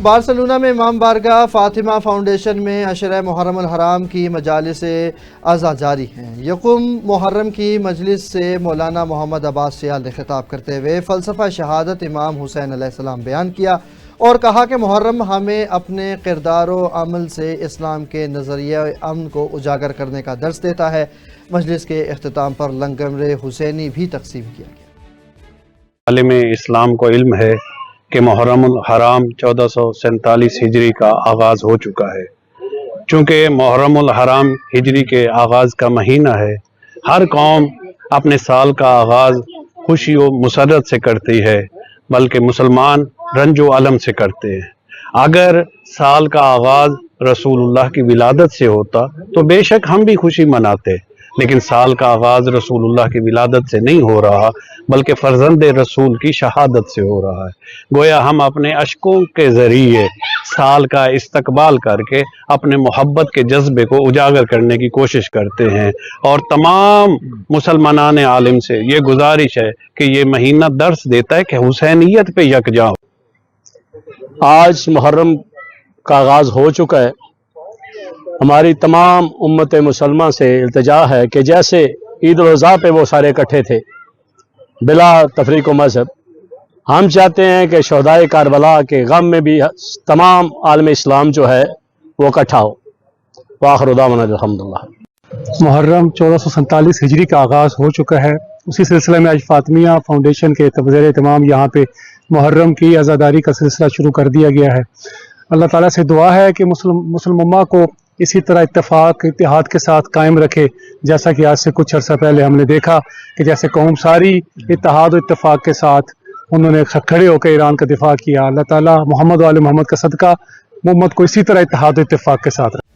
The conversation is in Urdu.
بارسلونا میں امام بارگاہ فاطمہ فاؤنڈیشن میں عشرہ محرم الحرام کی مجالس عزا جاری ہیں۔ یکم محرم کی مجلس سے مولانا محمد عباس سیال نے خطاب کرتے ہوئے فلسفہ شہادت امام حسین علیہ السلام بیان کیا اور کہا کہ محرم ہمیں اپنے کردار و عمل سے اسلام کے نظریہ امن کو اجاگر کرنے کا درس دیتا ہے۔ مجلس کے اختتام پر لنگر حسینی بھی تقسیم کیا گیا۔ عالم اسلام کو علم ہے کہ محرم الحرام 1447 ہجری کا آغاز ہو چکا ہے۔ چونکہ محرم الحرام ہجری کے آغاز کا مہینہ ہے، ہر قوم اپنے سال کا آغاز خوشی و مسرت سے کرتی ہے، بلکہ مسلمان رنج و علم سے کرتے ہیں۔ اگر سال کا آغاز رسول اللہ کی ولادت سے ہوتا تو بے شک ہم بھی خوشی مناتے، لیکن سال کا آغاز رسول اللہ کی ولادت سے نہیں ہو رہا بلکہ فرزند رسول کی شہادت سے ہو رہا ہے۔ گویا ہم اپنے اشکوں کے ذریعے سال کا استقبال کر کے اپنے محبت کے جذبے کو اجاگر کرنے کی کوشش کرتے ہیں، اور تمام مسلمانان عالم سے یہ گزارش ہے کہ یہ مہینہ درس دیتا ہے کہ حسینیت پہ یکجا ہو۔ آج محرم کا آغاز ہو چکا ہے۔ ہماری تمام امت مسلمہ سے التجا ہے کہ جیسے عید الاضحیٰ پہ وہ سارے اکٹھے تھے بلا تفریق و مذہب، ہم چاہتے ہیں کہ شہدائے کربلا کے غم میں بھی تمام عالم اسلام جو ہے وہ اکٹھا ہو۔ وآخر دعوانا الحمدللہ۔ محرم 1447 ہجری کا آغاز ہو چکا ہے۔ اسی سلسلے میں آج فاطمیہ فاؤنڈیشن کے زیر اہتمام یہاں پہ محرم کی عزاداری کا سلسلہ شروع کر دیا گیا ہے۔ اللہ تعالیٰ سے دعا ہے کہ مسلم امہ کو اسی طرح اتفاق اتحاد کے ساتھ قائم رکھے، جیسا کہ آج سے کچھ عرصہ پہلے ہم نے دیکھا کہ جیسے قوم ساری اتحاد و اتفاق کے ساتھ انہوں نے کھڑے ہو کے ایران کا دفاع کیا۔ اللہ تعالیٰ محمد و آل محمد کا صدقہ امت کو اسی طرح اتحاد و اتفاق کے ساتھ رکھے۔